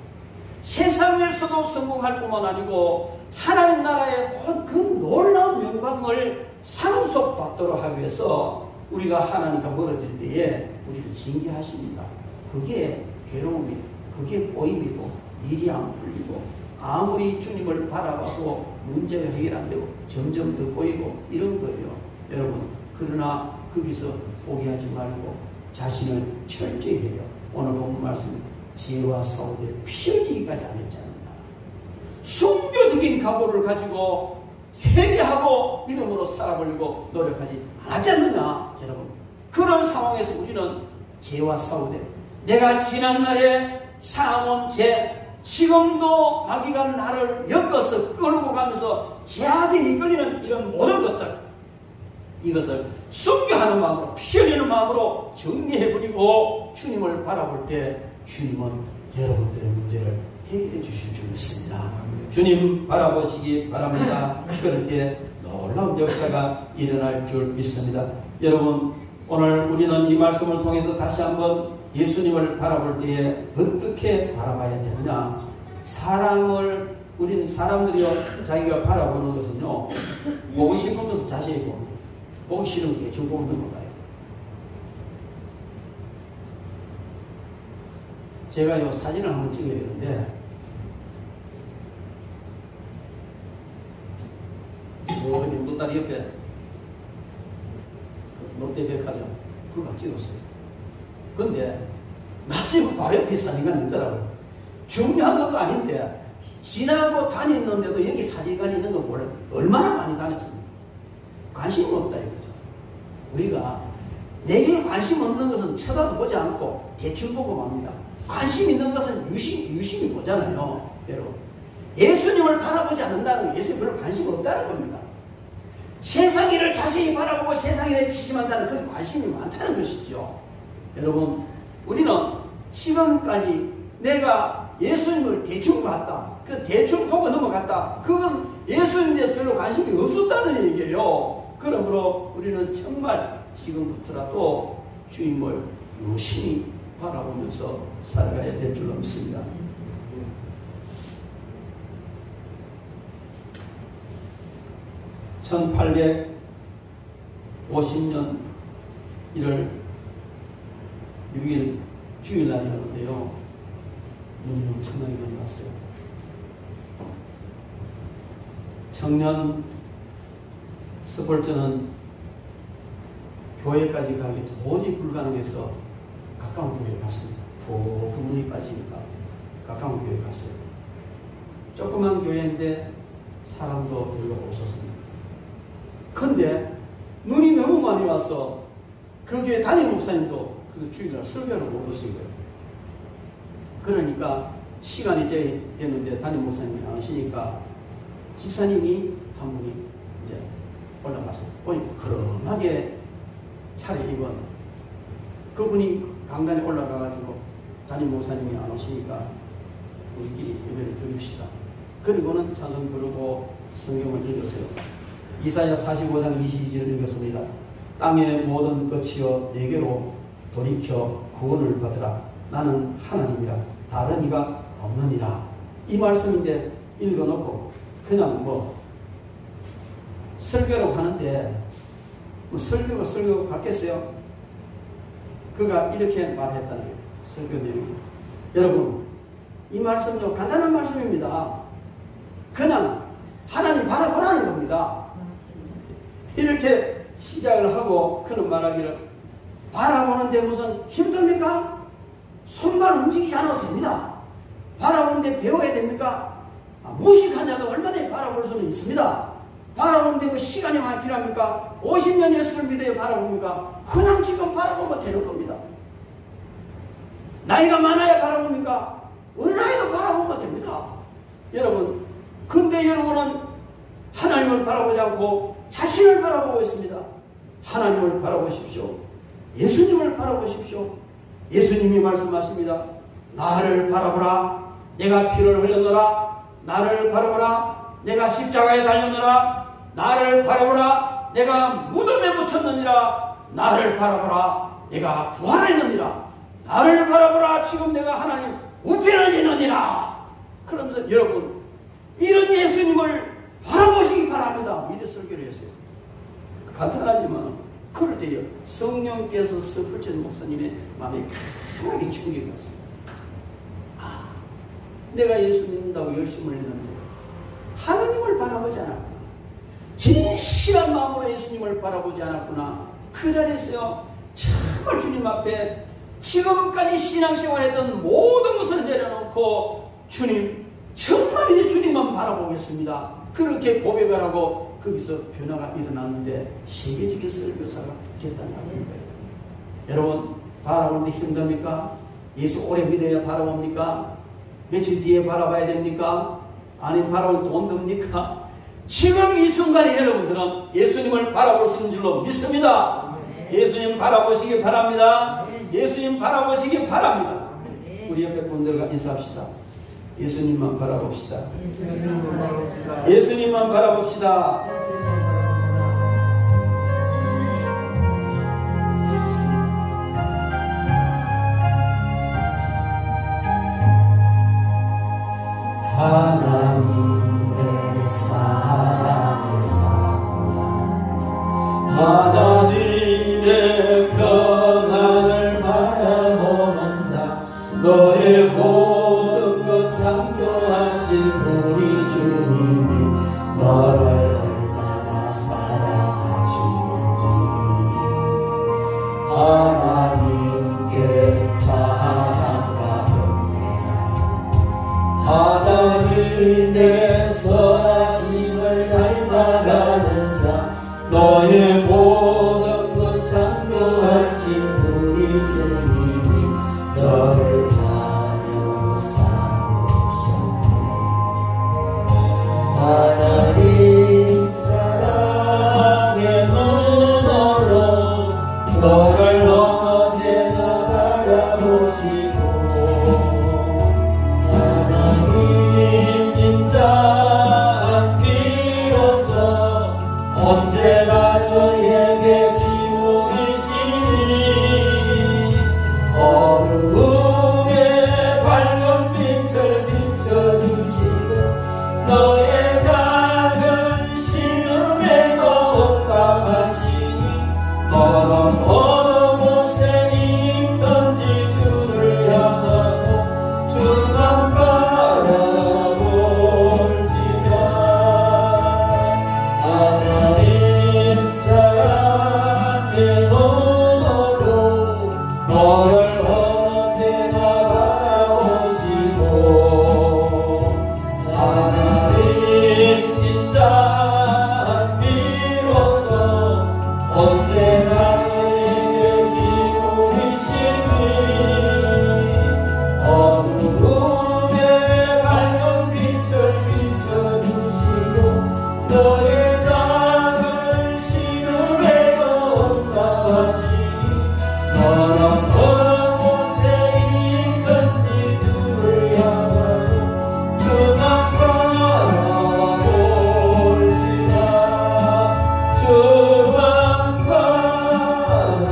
세상에서도 성공할 뿐만 아니고 하나님 나라의 그 놀라운 영광을 상속받도록 하기 위해서 우리가 하나님과 멀어질 때에 우리를 징계하십니다. 그게 괴로움이고 그게 꼬임이고 일이 안 풀리고 아무리 주님을 바라봐도 문제가 해결 안 되고 점점 더 꼬이고 이런 거예요. 여러분, 그러나 거기서 포기하지 말고 자신을 철저히 해요. 오늘 본문 말씀, 지혜와 싸우되 피 흘리기까지 안 했잖아요. 순교적인 각오를 가지고 회개하고 믿음으로 살아보려고 노력하지 않았지 않느냐. 여러분, 그런 상황에서 우리는 죄와 싸우되 내가 지난날에 쌓아놓은 죄, 지금도 마귀가 나를 엮어서 끌고 가면서 죄악에 이끌리는 이런 모든 것들, 이것을 순교하는 마음으로, 피 흘리는 마음으로 정리해버리고 주님을 바라볼 때 주님은 여러분들의 문제를 해결해 주실 줄 믿습니다. 주님 바라보시기 바랍니다. 그럴 때 놀라운 역사가 일어날 줄 믿습니다. 여러분, 오늘 우리는 이 말씀을 통해서 다시 한번 예수님을 바라볼 때에 어떻게 바라봐야 되느냐, 사랑을 우리는 사람들이요 자기가 바라보는 것은요 보고 싶은 것은 자세히 보고 보기 싫은 게 대충 보고 넘어가요. 제가 요 사진을 한번 찍어야 되는데 여기 노다리 옆에 롯데백화점 그거 찍었어요. 근데 나중에 바로 옆에 사진관이 있더라고요. 중요한 것도 아닌데 지나고 다녔는데도 여기 사진관이 있는 거 몰라요. 얼마나 많이 다녔습니까? 관심이 없다 이거죠. 우리가 내게 관심 없는 것은 쳐다도 보지 않고 대충 보고 맙니다. 관심 있는 것은 유심히 보잖아요. 여러분, 예수님을 바라보지 않는다는 건 예수님 별로 관심이 없다는 겁니다. 세상 일을 자세히 바라보고 세상 일에 치심한다는 그 관심이 많다는 것이죠. 여러분, 우리는 지금까지 내가 예수님을 대충 봤다. 그 대충 보고 넘어갔다. 그건 예수님에 대해서 별로 관심이 없었다는 얘기예요. 그러므로 우리는 정말 지금부터라도 주님을 유심히 바라보면서 살아가야 될 줄로 믿습니다. (1850년 1월 6일 주일날이었는데요. 눈이 엄청나게 많이 왔어요. 청년 스폴츠는 교회까지 가기 도저히 불가능해서 가까운 교회에 갔습니다. 푹 눈이 빠지니까 가까운 교회에 갔어요. 조그만 교회인데 사람도 별로 없었습니다. 근데 눈이 너무 많이 와서 그 교회 담임 목사님도 그 주일날 설교를 못 오신 거예요. 그러니까 시간이 됐는데 담임 목사님이 안 오시니까 집사님이 한 분이 이제 올라갔어요. 흐름하게 차려입은 그분이 강단에 올라가가지고 담임 목사님이 안 오시니까 우리끼리 예배를 드립시다. 그리고는 찬송 부르고 성경을 읽었어요. 이사야 45장 22절을 읽었습니다. 땅의 모든 끝이여 내게로 돌이켜 구원을 받으라. 나는 하나님이라 다른 이가 없느니라. 이 말씀인데 읽어놓고 그냥 설교로 하는데 설교가 설교 같겠어요? 그가 이렇게 말했다는 거예요. 설교 내용이. 여러분, 이 말씀도 간단한 말씀입니다. 그냥 하나님 바라보라는 겁니다. 이렇게 시작을 하고 그는 말하기를 바라보는데 무슨 힘듭니까? 손발 움직이지 않아도 됩니다. 바라보는데 배워야 됩니까? 무식한 자도 얼마나 바라볼 수는 있습니다. 바라보는데 뭐 시간이 많이 필요합니까? 50년 예수를 믿어야 바라봅니까? 그냥 지금 바라보면 되는 겁니다. 나이가 많아야 바라봅니까? 어느 나이도 바라보면 됩니다. 여러분, 근데 여러분은 하나님을 바라보지 않고 자신을 바라보고 있습니다. 하나님을 바라보십시오. 예수님을 바라보십시오. 예수님이 말씀하십니다. 나를 바라보라. 내가 피를 흘렸노라. 나를 바라보라. 내가 십자가에 달렸노라. 나를 바라보라. 내가 무덤에 묻혔느니라. 나를 바라보라. 내가 부활했느니라. 나를 바라보라. 지금 내가 하나님 우편에 있느니라. 그러면서 여러분, 이런 예수님을 바라보시기 바랍니다. 미리 설교를 했어요. 간단하지만 그럴 때요 성령께서 스폴츠 목사님의 마음에 강하게 충격이 왔어요. 내가 예수 믿는다고 열심을 했는데 하나님을 바라보지 않았구나. 진실한 마음으로 예수님을 바라보지 않았구나. 그 자리에서요 정말 주님 앞에 지금까지 신앙생활했던 모든 것을 내려놓고 주님 정말 이제 주님만 바라보겠습니다. 그렇게 고백을 하고 거기서 변화가 일어났는데 세계적인 설교사가 됐다는 거예요. 여러분, 바라보는데 힘듭니까? 예수 오래 믿어야 바라봅니까? 며칠 뒤에 바라봐야 됩니까? 아니 바라볼 돈 듭니까? 지금 이 순간에 여러분들은 예수님을 바라볼 수 있는 줄로 믿습니다. 예수님 바라보시기 바랍니다. 예수님 바라보시기 바랍니다. 우리 옆에 분들과 인사합시다. 예수님만 바라봅시다. 예수님만 바라봅시다. 하나님 하나님께 찬양과 경배하여 하나님의 선하심을 닮아가는 자 너의 모든 것 창조하신 우리 주님이 너를 자녀 삼으셨네. 하나님 사랑의 눈으로 너를 언제나 바라보시고 하나님 인자한 귀로서 언제나 너에게 기울이시니 어두움에 밝은 빛을 비춰주시고 너의 작은 신음에도 응답하시니 너는 어느 곳에 있든지 주를 향하고 주만 바라볼지라. 하나님 사랑의 눈으로 너를 언제나 바라보시고 하나님 인자한 비로소 언제나 너에게 기울이시니 어두움에 밝은 빛을 비춰주시고 너의 작은 신음에도 응답하시니 너는 어느 곳에 있든지 주를 향하고 주만 바라볼지라. 주만 바라볼지라.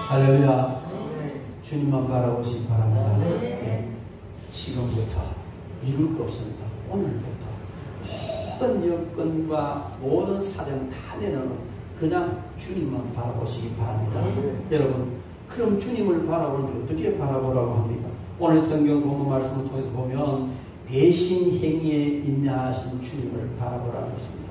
할렐루야. 주님만 바라보시기 바랍니다. 네. 지금부터 미룰 거 없습니다. 오늘부터 모든 여건과 모든 사정 다 내놓는 그냥 주님만 바라보시기 바랍니다. 여러분, 그럼 주님을 바라보는데 어떻게 바라보라고 합니까? 오늘 성경 본문 말씀을 통해서 보면 배신 행위에 인내하신 주님을 바라보라는 것입니다.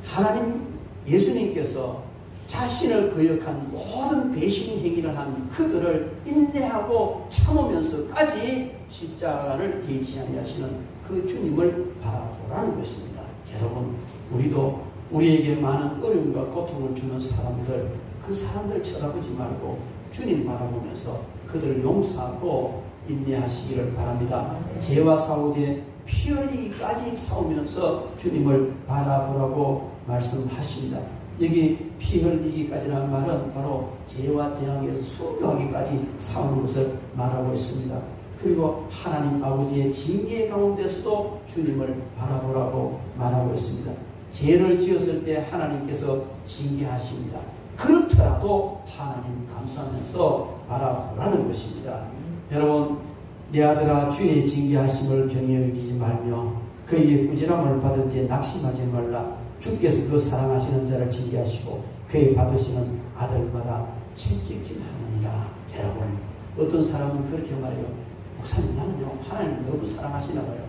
하나님 예수님께서 자신을 거역한 모든 배신 행위를 한 그들을 인내하고 참으면서까지 십자가를 개의치 아니하시는 그 주님을 바라보라는 것입니다. 여러분, 우리도 우리에게 많은 어려움과 고통을 주는 사람들, 그 사람들 쳐다보지 말고 주님 바라보면서 그들을 용서하고 인내하시기를 바랍니다. 죄와 싸우되 피 흘리기까지 싸우면서 주님을 바라보라고 말씀하십니다. 여기 피 흘리기까지라는 말은 바로 죄와 대항해서 순교하기까지 싸우는 것을 말하고 있습니다. 그리고 하나님 아버지의 징계 가운데서도 주님을 바라보라고 말하고 있습니다. 죄를 지었을 때 하나님께서 징계하십니다. 그렇더라도 하나님 감사하면서 바라보라는 것입니다. 여러분, 내 아들아 주의 징계하심을 경히 여기지 말며 그의 꾸지람을 받을 때 낙심하지 말라. 주께서 그 사랑하시는 자를 징계하시고 그의 받으시는 아들마다 채찍질하느니라. 여러분, 어떤 사람은 그렇게 말해요. 목사님, 나는요 하나님 너무 사랑하시나 봐요.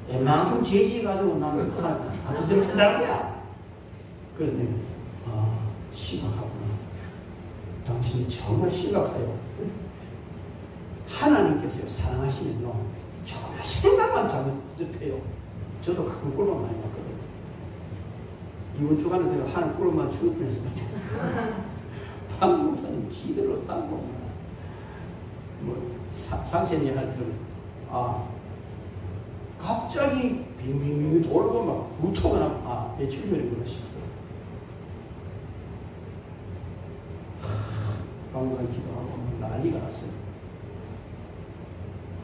웬만큼 죄지가지고 나는 하나님 안 두드려준다는 거야. 그런데 심각하구나. 당신이 정말 심각해요. 하나님께서 사랑하시면요 정말 생각만 잘못해요. 저도 가끔 꿀만 많이 먹거든요. 이번 주간에도 하나님 꿀만 죽을 뻔했어요. 방 목사님 기도로 따고 상세니 할 때는 갑자기 빙빙빙 돌고 막 무토가 매출혈이 그러시더라고요. 방금 기도하고 난리가 났어요.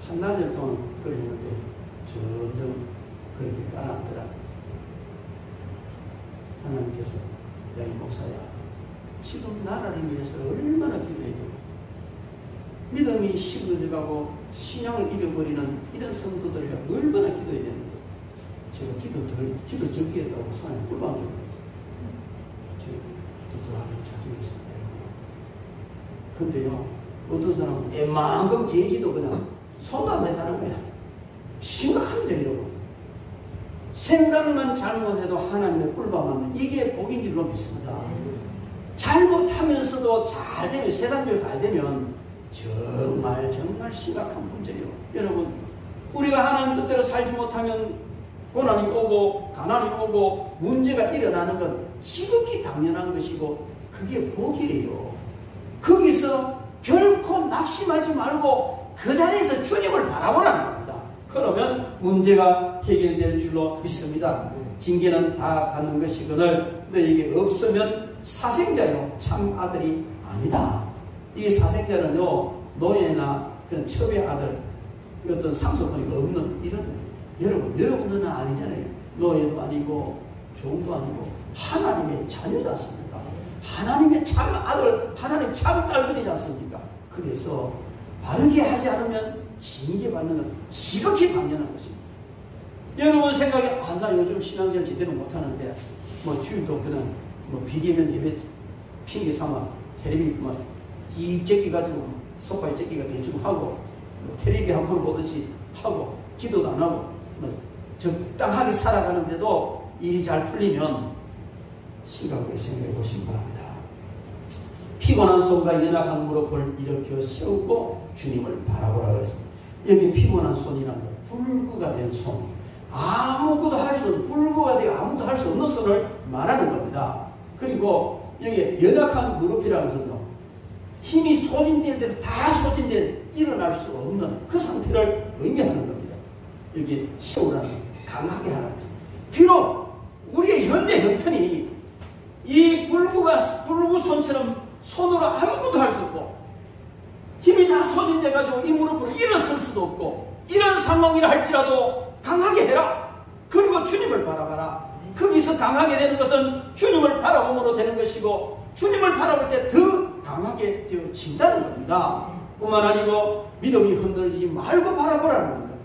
한나절 동안 그랬는데 점점 그렇게 가라앉더라고요. 하나님께서 야, 이 목사야, 지금 나라를 위해서 얼마나 기도해도 믿음이 시들어져가고 신앙을 잃어버리는 이런 성도들이 얼마나 기도해야 되는데 제가 기도 적게 했다고 하나님 꿀만 줍니다. 제가 기도 더 하기로 작정했습니다. 근데요, 어떤 사람은 애만큼 제지도 그냥 손도 안 댄다는 거야. 심각합니다, 여러분. 생각만 잘못해도 하나님의 꿀밤하면 이게 복인 줄로 믿습니다. 잘못하면서도 잘 되면, 세상적으로 잘 되면 정말 심각한 문제예요. 여러분, 우리가 하나님 뜻대로 살지 못하면 고난이 오고 가난이 오고 문제가 일어나는 건 지극히 당연한 것이고 그게 복이에요. 거기서 결코 낙심하지 말고 그 자리에서 주님을 바라보라는 겁니다. 그러면 문제가 해결될 줄로 믿습니다. 징계는 다 받는 것이거늘 너에게 없으면 사생자요 참 아들이 아니다. 이 사생자는요 노예나 그런 첩의 아들 어떤 상속권이 없는 이런 여러분들은 아니잖아요. 노예도 아니고 종도 아니고 하나님의 자녀지 않습니까? 하나님의 참 아들, 하나님 참 딸들이지 않습니까? 그래서 바르게 하지 않으면 징계받는 건 지극히 당연한 것입니다. 여러분 생각에 나 요즘 신앙생활 제대로 못하는데 주일도 그냥 비대면 예배 핑계 삼아 텔레비 이 째끼 가지고 소파에 째끼가 대충 하고 텔레비 한 번 보듯이 하고 기도도 안 하고 적당하게 살아가는데도 일이 잘 풀리면 심각하게 생각해 보시기 바랍니다. 피곤한 손과 연약한 무릎을 일으켜 세우고 주님을 바라보라 그랬습니다. 여기 피곤한 손이라는 것, 불구가 된 손, 아무것도 할 수 없는, 불구가 되고 아무도 할 수 없는 손을 말하는 겁니다. 그리고 여기 연약한 무릎이라는 것은요, 힘이 소진될 때도 다 소진돼 일어날 수 없는 그 상태를 의미하는 겁니다. 여기 세우라는, 강하게 하라는 거죠. 비록 우리의 현재 형편이 이 불구손처럼 손으로 아무것도 할 수 없고 힘이 다 소진돼가지고 이 무릎으로 일어설 수도 없고 이런 상황이라 할지라도 강하게 해라. 그리고 주님을 바라봐라. 거기서 강하게 되는 것은 주님을 바라봄으로 되는 것이고 주님을 바라볼 때 더 강하게 되어진다는 겁니다. 뿐만 아니고 믿음이 흔들리지 말고 바라보라는 겁니다.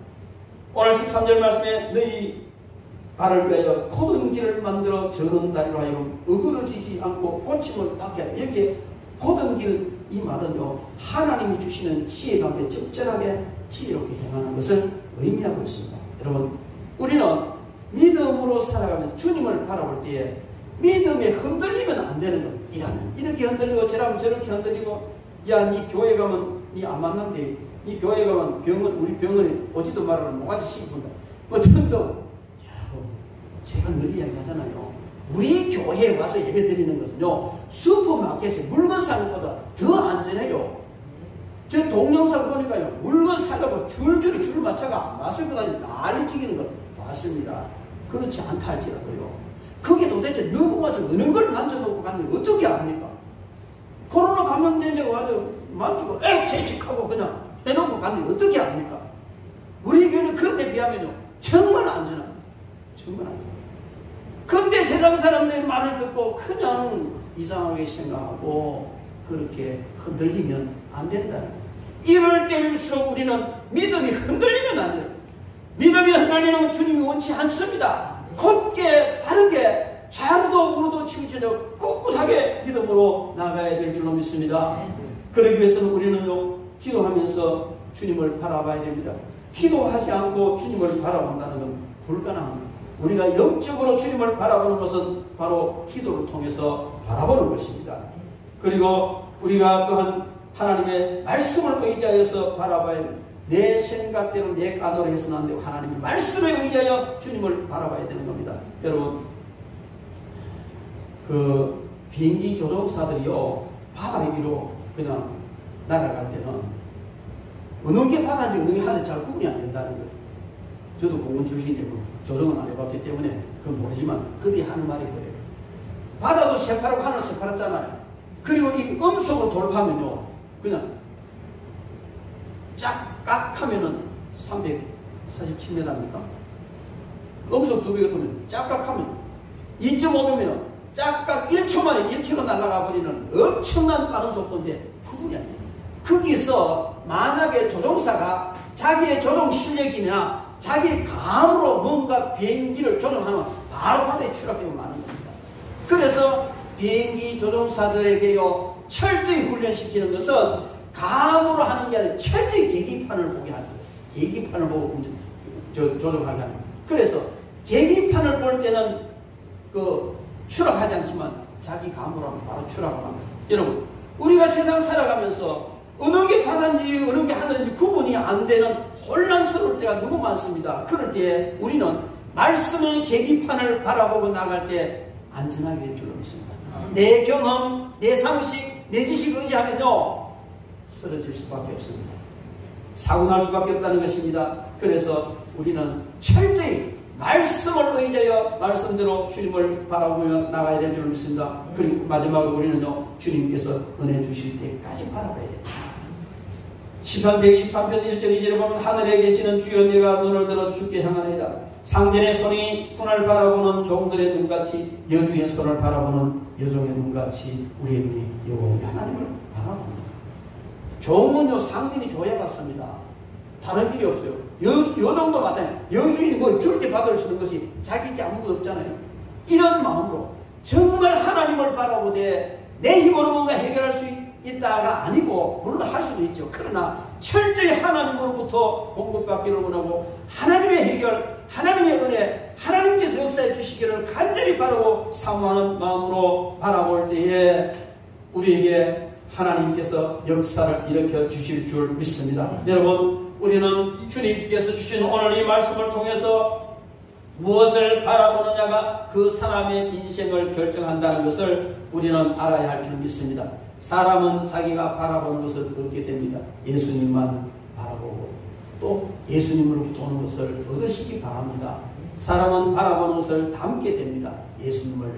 오늘 13절 말씀에 너희 발을 위하여 곧은 길을 만들어 저런 다리로 하여금 어그러지지 않고 고침을 받게 하라. 여기에 곧은 길, 이 말은요 하나님이 주시는 지혜 가운데 적절하게 지혜롭게 행하는 것을 의미하고 있습니다. 여러분, 우리는 믿음으로 살아가면서 주님을 바라볼 때에 믿음에 흔들리면 안 되는 겁니다. 이렇게 흔들리고 저라면 저렇게 흔들리고, 야, 니 교회 가면 니 안 만난대, 니 교회 가면 우리 병원에 오지도 말아라 모가지 씹은다 등등. 여러분, 제가 늘 이야기하잖아요. 우리 교회에 와서 예배 드리는 것은요 슈퍼마켓에 물건 사는 것보다 더 안전해요. 저 동영상 보니까요 물건 사려고 줄줄이 줄을 맞춰가 마스크 다니 난리 찍이는 거 봤습니다. 그렇지 않다 할지라도요, 그게 도대체 누구 와서 어느 걸 만져놓고 갔는데 어떻게 압니까? 코로나 감염된 자가 와서 만지고 재직하고 그냥 해놓고 갔는데 어떻게 압니까? 우리 교회는 그런 데 비하면요 정말 안전합니다. 정말 안전합니다. 근데 세상 사람들의 말을 듣고 그냥 이상하게 생각하고 그렇게 흔들리면 안 된다는 거예요. 이럴 때일수록 우리는 믿음이 흔들리면 안 돼요. 믿음이 흔들리는 건 주님이 원치 않습니다. 곧게 바르게 좌우도 우로도 치우쳐져 꿋꿋하게 믿음으로 나가야 될 줄로 믿습니다. 그러기 위해서는 우리는요 기도하면서 주님을 바라봐야 됩니다. 기도하지 않고 주님을 바라본다는 건 불가능합니다. 우리가 영적으로 주님을 바라보는 것은 바로 기도를 통해서 바라보는 것입니다. 그리고 우리가 또한 하나님의 말씀을 의지하여서 바라봐야 합니다. 내 생각대로 내 까노로 해서는 안 되고 하나님의 말씀에 의지하여 주님을 바라봐야 되는 겁니다. 여러분, 그 비행기 조종사들이요 바다 위로 그냥 날아갈 때는 어느 게 바다인지 어느 게 하늘인지 잘 구분이 안 된다는 거예요. 저도 공군 출신이고 조정은 안 해봤기 때문에 그건 모르지만 그들이 하는 말이 그래요. 바다도 새파랗고 하늘 새파랗잖아요. 그리고 이 음속으로 돌파하면요 그냥 짝깍 하면은 347m입니까? 음속 2배가 되면 짝깍 하면 2.5배면 짝깍 1초 만에 1km 날아가 버리는 엄청난 빠른 속도인데 구분이 안 돼요. 거기서 만약에 조종사가 자기의 조종 실력이나 자기 감으로 뭔가 비행기를 조종하면 바로 바다에 추락되고 마는 겁니다. 그래서 비행기 조종사들에게요 철저히 훈련시키는 것은 감으로 하는 게 아니라 철저히 계기판을 보게 하는 거예요. 계기판을 보고 조종하게 하는 거예요. 그래서 계기판을 볼 때는 추락하지 않지만 자기 감으로 하면 바로 추락을 합니다. 여러분, 우리가 세상 살아가면서 어느 게 바다인지 어느 게 하늘인지 구분이 안 되는 혼란스러울 때가 너무 많습니다. 그럴 때 우리는 말씀의 계기판을 바라보고 나갈 때 안전하게 될 줄로 믿습니다. 내 경험, 내 상식, 내 지식 의지하면요 쓰러질 수밖에 없습니다. 사고 날 수밖에 없다는 것입니다. 그래서 우리는 철저히 말씀을 의지하여 말씀대로 주님을 바라보며 나가야 될 줄 믿습니다. 그리고 마지막으로 우리는요 주님께서 은혜 주실 때까지 바라봐야 됩니다. 시편 123편 1절 2절에 보면 하늘에 계시는 주여 내가 눈을 들어 주께 향하나이다. 상전의 손을 바라보는 종들의 눈같이 여주의 손을 바라보는 여종의 눈같이 우리의 눈이 여호와 하나님을 바라봅니다. 종은요 상전이 줘야 받습니다. 다른 일이 없어요. 여종도 마찬가지예요. 여주인이 뭐 줄 때 받을 수 있는 것이 자기 게 아무것도 없잖아요. 이런 마음으로 정말 하나님을 바라보되 내 힘으로 뭔가 해결할 수 있다가 아니고 물론 할 수도 있죠. 그러나 철저히 하나님으로부터 공급받기를 원하고 하나님의 해결, 하나님의 은혜, 하나님께서 역사해 주시기를 간절히 바라고 사모하는 마음으로 바라볼 때에 우리에게 하나님께서 역사를 일으켜 주실 줄 믿습니다. 여러분, 우리는 주님께서 주신 오늘 이 말씀을 통해서 무엇을 바라보느냐가 그 사람의 인생을 결정한다는 것을 우리는 알아야 할 줄 믿습니다. 사람은 자기가 바라보는 것을 얻게 됩니다. 예수님만 바라보고 또 예수님으로부터 오는 것을 얻으시기 바랍니다. 사람은 바라보는 것을 담게 됩니다. 예수님을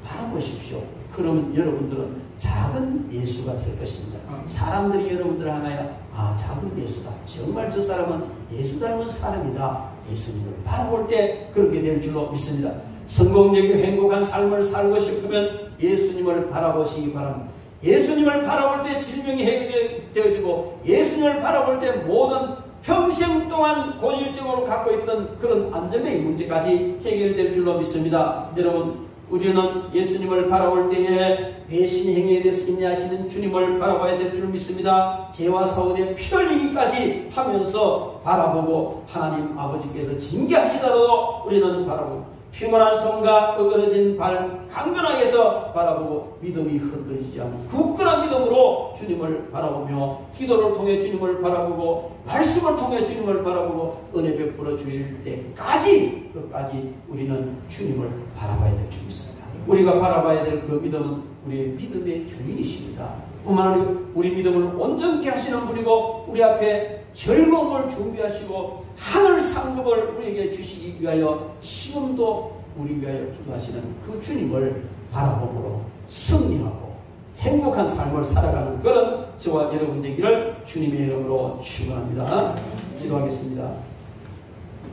바라보십시오. 그러면 여러분들은 작은 예수가 될 것입니다. 사람들이 여러분들을 하나요? 작은 예수다. 정말 저 사람은 예수 닮은 사람이다. 예수님을 바라볼 때 그렇게 될 줄로 믿습니다. 성공적이고 행복한 삶을 살고 싶으면 예수님을 바라보시기 바랍니다. 예수님을 바라볼 때 질병이 해결되어지고 예수님을 바라볼 때 모든 평생 동안 고질적으로 갖고 있던 그런 안전의 문제까지 해결될 줄로 믿습니다. 여러분, 우리는 예수님을 바라볼 때에 배신 행위에 대해서 인내하시는 주님을 바라봐야 될 줄 믿습니다. 죄와 사울의 피 흘리기까지 하면서 바라보고 하나님 아버지께서 징계하시더라도 우리는 바라보고 피곤한 손과 어그러진 발 강건하게 해서 바라보고 믿음이 흔들리지 않고 굳건한 믿음으로 주님을 바라보며 기도를 통해 주님을 바라보고 말씀을 통해 주님을 바라보고 은혜 베풀어 주실 때까지 끝까지 우리는 주님을 바라봐야 될 줄 믿습니다. 우리가 바라봐야 될 그 믿음은 우리의 믿음의 주인이십니다. 뿐만 아니라 우리 믿음을 온전케 하시는 분이고 우리 앞에 즐거움을 준비하시고 하늘 상급을 우리에게 주시기 위하여 지금도 우리 위하여 기도하시는 그 주님을 바라봄으로 승리하고 행복한 삶을 살아가는 그런 저와 여러분 되기를 주님의 이름으로 축원합니다. 기도하겠습니다.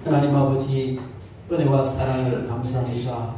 하나님 아버지 은혜와 사랑을 감사합니다.